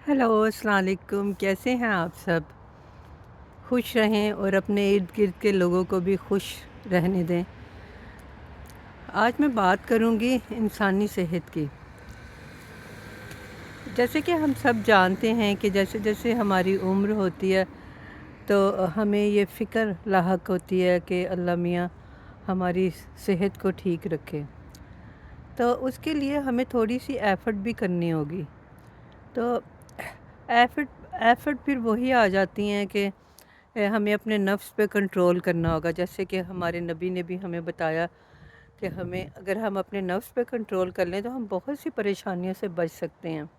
Hello अस्सलाम वालेकुम। कैसे हैं आप सब? खुश रहें और अपने इर्द गिर्द के लोगों को भी खुश रहने दें। आज मैं बात करूंगी इंसानी सेहत की। जैसे कि हम सब जानते हैं कि जैसे जैसे हमारी उम्र होती है तो हमें ये फ़िक्र लाहक होती है कि अल्लाह मियाँ हमारी सेहत को ठीक रखे। तो उसके लिए हमें थोड़ी सी एफ़र्ट भी करनी होगी। तो एफ़र्ट एफ़र्ट फिर वही आ जाती हैं कि हमें अपने नफ्स पे कंट्रोल करना होगा। जैसे कि हमारे नबी ने भी हमें बताया कि हमें अगर हम अपने नफ्स पे कंट्रोल कर लें तो हम बहुत सी परेशानियों से बच सकते हैं।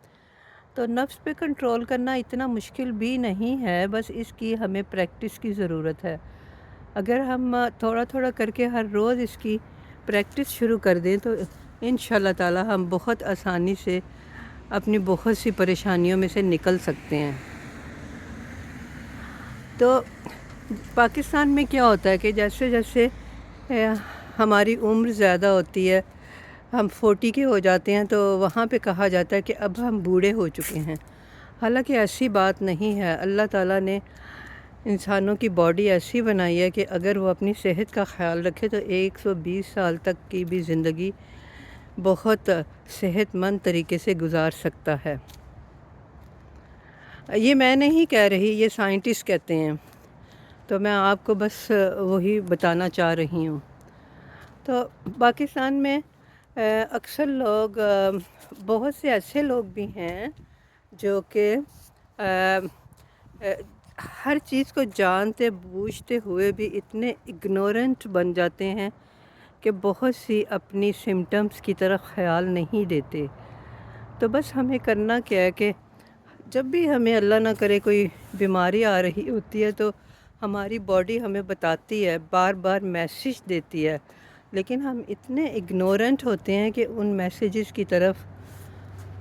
तो नफ्स पे कंट्रोल करना इतना मुश्किल भी नहीं है, बस इसकी हमें प्रैक्टिस की ज़रूरत है। अगर हम थोड़ा थोड़ा करके हर रोज़ इसकी प्रैक्टिस शुरू कर दें तो इंशाल्लाह ताला हम बहुत आसानी से अपनी बहुत सी परेशानियों में से निकल सकते हैं। तो पाकिस्तान में क्या होता है कि जैसे जैसे हमारी उम्र ज़्यादा होती है, हम 40 के हो जाते हैं, तो वहाँ पे कहा जाता है कि अब हम बूढ़े हो चुके हैं। हालांकि ऐसी बात नहीं है। अल्लाह ताला ने इंसानों की बॉडी ऐसी बनाई है कि अगर वो अपनी सेहत का ख़्याल रखे तो 120 साल तक की भी ज़िंदगी बहुत सेहतमंद तरीके से गुजार सकता है। ये मैं नहीं कह रही, ये साइंटिस्ट कहते हैं। तो मैं आपको बस वही बताना चाह रही हूँ। तो पाकिस्तान में अक्सर लोग, बहुत से ऐसे लोग भी हैं जो कि हर चीज़ को जानते बूझते हुए भी इतने इग्नोरेंट बन जाते हैं कि बहुत सी अपनी सिम्टम्स की तरफ ख़्याल नहीं देते। तो बस हमें करना क्या है कि जब भी हमें अल्लाह ना करे कोई बीमारी आ रही होती है तो हमारी बॉडी हमें बताती है, बार बार मैसेज देती है, लेकिन हम इतने इग्नोरेंट होते हैं कि उन मैसेजेस की तरफ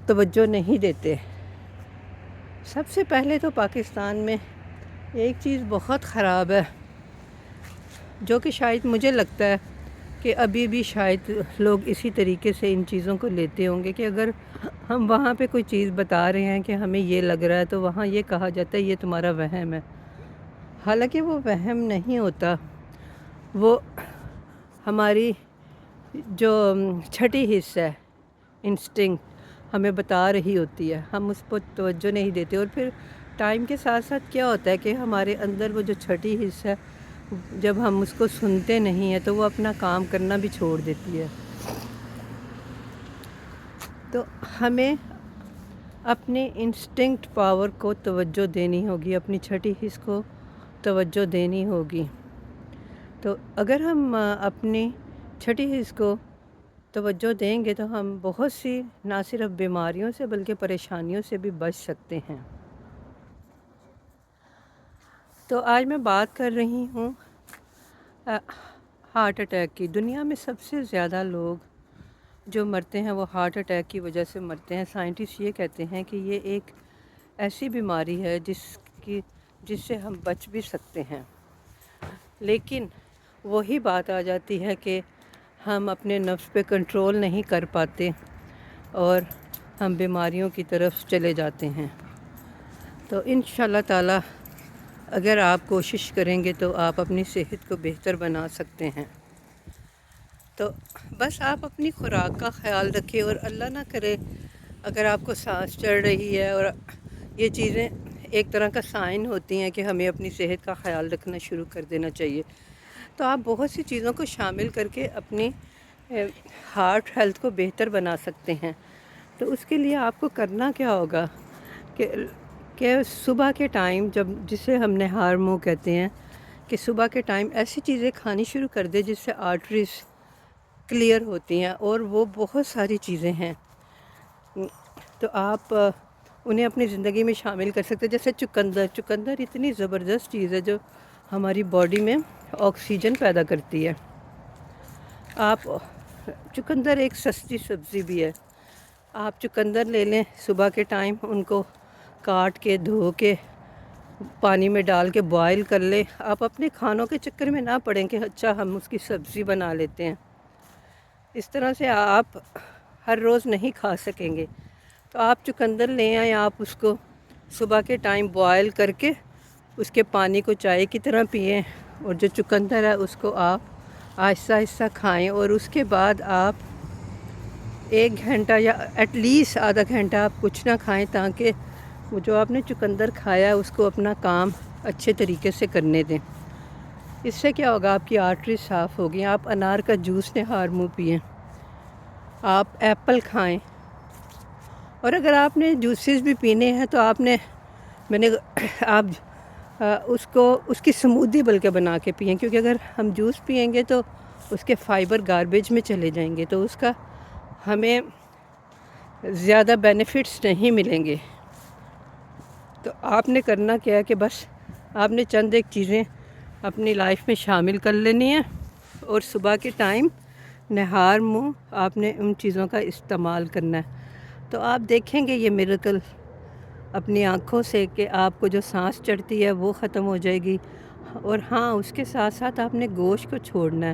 तवज्जो नहीं देते। सबसे पहले तो पाकिस्तान में एक चीज़ बहुत ख़राब है, जो कि शायद मुझे लगता है कि अभी भी शायद लोग इसी तरीके से इन चीज़ों को लेते होंगे कि अगर हम वहाँ पे कोई चीज़ बता रहे हैं कि हमें ये लग रहा है तो वहाँ ये कहा जाता है ये तुम्हारा वहम है। हालांकि वो वहम नहीं होता, वो हमारी जो छठी हिस्सा है, इंस्टिंक्ट, हमें बता रही होती है। हम उस पर तवज्जो नहीं देते और फिर टाइम के साथ साथ क्या होता है कि हमारे अंदर वो जो छठी हिस्सा है, जब हम उसको सुनते नहीं हैं तो वो अपना काम करना भी छोड़ देती है। तो हमें अपने इंस्टिंक्ट पावर को तवज्जो देनी होगी, अपनी छठी हिस्स को तवज्जो देनी होगी। तो अगर हम अपनी छठी हिस्स को तवज्जो देंगे तो हम बहुत सी ना सिर्फ बीमारियों से बल्कि परेशानियों से भी बच सकते हैं। तो आज मैं बात कर रही हूँ हार्ट अटैक की। दुनिया में सबसे ज़्यादा लोग जो मरते हैं वो हार्ट अटैक की वजह से मरते हैं। साइंटिस्ट ये कहते हैं कि ये एक ऐसी बीमारी है जिससे हम बच भी सकते हैं, लेकिन वही बात आ जाती है कि हम अपने नफ्स पे कंट्रोल नहीं कर पाते और हम बीमारियों की तरफ चले जाते हैं। तो इंशाल्लाह ताला अगर आप कोशिश करेंगे तो आप अपनी सेहत को बेहतर बना सकते हैं। तो बस आप अपनी खुराक का ख़्याल रखें और अल्लाह ना करे अगर आपको सांस चढ़ रही है, और ये चीज़ें एक तरह का साइन होती हैं कि हमें अपनी सेहत का ख़्याल रखना शुरू कर देना चाहिए। तो आप बहुत सी चीज़ों को शामिल करके अपनी हार्ट हेल्थ को बेहतर बना सकते हैं। तो उसके लिए आपको करना क्या होगा कि सुबह के टाइम, जब जिसे हम नहार मुँह कहते हैं, कि सुबह के टाइम ऐसी चीज़ें खानी शुरू कर दें जिससे आर्टरीज क्लियर होती हैं, और वो बहुत सारी चीज़ें हैं। तो आप उन्हें अपनी ज़िंदगी में शामिल कर सकते हैं। जैसे चुकंदर इतनी ज़बरदस्त चीज़ है जो हमारी बॉडी में ऑक्सीजन पैदा करती है। आप चुकंदर एक सस्ती सब्ज़ी भी है। आप चुकंदर ले लें, सुबह के टाइम उनको काट के धो के पानी में डाल के बॉयल कर लें। आप अपने खानों के चक्कर में ना पड़ें कि अच्छा हम उसकी सब्ज़ी बना लेते हैं। इस तरह से आप हर रोज़ नहीं खा सकेंगे। तो आप चुकंदर लें आएँ, आप उसको صبح کے ٹائم بوائل کر کے اس کے پانی کو چائے کی طرح پئیں، اور جو چقندر ہے اس کو آپ آہستہ آہستہ کھائیں، اور اس کے بعد آپ 1 گھنٹہ یا ایٹ لیسٹ آدھا گھنٹہ آپ کچھ نہ کھائیں، تاکہ وہ جو آپ نے چقندر کھایا ہے اس کو اپنا کام اچھے طریقے سے کرنے دیں۔ اس سے کیا ہوگا، آپ کی آرٹری صاف ہوگی۔ آپ انار کا جوس نہار منہ پئیں، آپ ایپل کھائیں، اور اگر آپ نے جوسز بھی پینے ہیں تو آپ اس کی سمودھی بلکہ بنا کے پئیں، کیونکہ اگر ہم جوس پئیں گے تو اس کے فائبر گاربیج میں چلے جائیں گے، تو اس کا ہمیں زیادہ بینیفٹس نہیں ملیں گے۔ تو آپ نے کرنا کیا ہے کہ بس آپ نے چند ایک چیزیں اپنی لائف میں شامل کر لینی ہیں، اور صبح کے ٹائم نہار منہ آپ نے ان چیزوں کا استعمال کرنا ہے، تو آپ دیکھیں گے یہ میریکل اپنی آنکھوں سے کہ آپ کو جو سانس چڑھتی ہے وہ ختم ہو جائے گی۔ اور ہاں، اس کے ساتھ ساتھ آپ نے گوشت کو چھوڑنا ہے،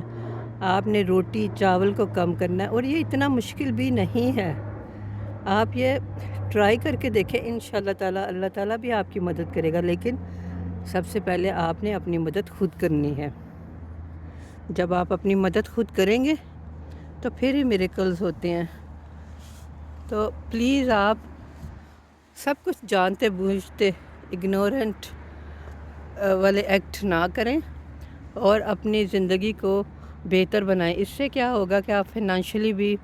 آپ نے روٹی چاول کو کم کرنا ہے، اور یہ اتنا مشکل بھی نہیں ہے۔ آپ یہ ٹرائی کر کے دیکھیں، انشاءاللہ تعالیٰ اللہ تعالیٰ بھی آپ کی مدد کرے گا، لیکن سب سے پہلے آپ نے اپنی مدد خود کرنی ہے۔ جب آپ اپنی مدد خود کریں گے تو پھر ہی میریکلز ہوتے ہیں۔ تو پلیز آپ سب کچھ جانتے بوجھتے اگنورنٹ والے ایکٹ نہ کریں، اور اپنی زندگی کو بہتر بنائیں۔ اس سے کیا ہوگا کہ آپ فائنانشلی بھی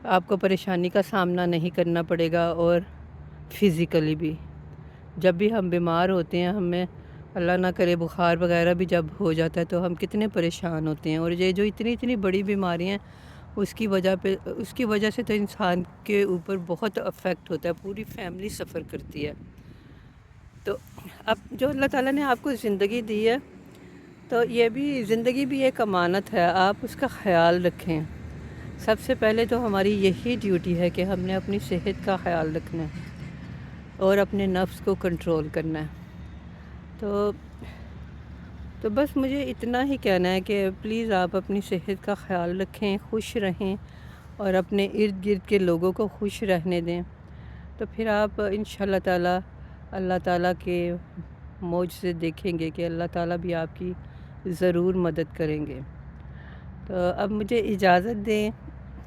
آپ کو پریشانی کا سامنا نہیں کرنا پڑے گا، اور فزیکلی بھی۔ جب بھی ہم بیمار ہوتے ہیں، ہمیں اللہ نہ کرے بخار وغیرہ بھی جب ہو جاتا ہے تو ہم کتنے پریشان ہوتے ہیں، اور یہ جو اتنی بڑی بیماری ہیں اس کی وجہ سے تو انسان کے اوپر بہت افیکٹ ہوتا ہے، پوری فیملی سفر کرتی ہے۔ تو اب جو اللہ تعالیٰ نے آپ کو زندگی دی ہے، تو یہ بھی زندگی بھی ایک امانت ہے، آپ اس کا خیال رکھیں۔ سب سے پہلے تو ہماری یہی ڈیوٹی ہے کہ ہم نے اپنی صحت کا خیال رکھنا ہے اور اپنے نفس کو کنٹرول کرنا ہے۔ تو بس مجھے اتنا ہی کہنا ہے کہ پلیز آپ اپنی صحت کا خیال رکھیں، خوش رہیں، اور اپنے ارد گرد کے لوگوں کو خوش رہنے دیں، تو پھر آپ انشاءاللہ تعالیٰ اللہ تعالیٰ کے معجزے دیکھیں گے کہ اللہ تعالیٰ بھی آپ کی ضرور مدد کریں گے۔ تو اب مجھے اجازت دیں،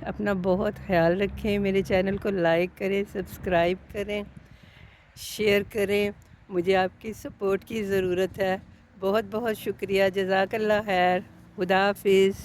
اپنا بہت خیال رکھیں، میرے چینل کو لائک کریں، سبسکرائب کریں، شیئر کریں، مجھے آپ کی سپورٹ کی ضرورت ہے۔ بہت بہت شکریہ، جزاک اللہ خیر، خدا حافظ۔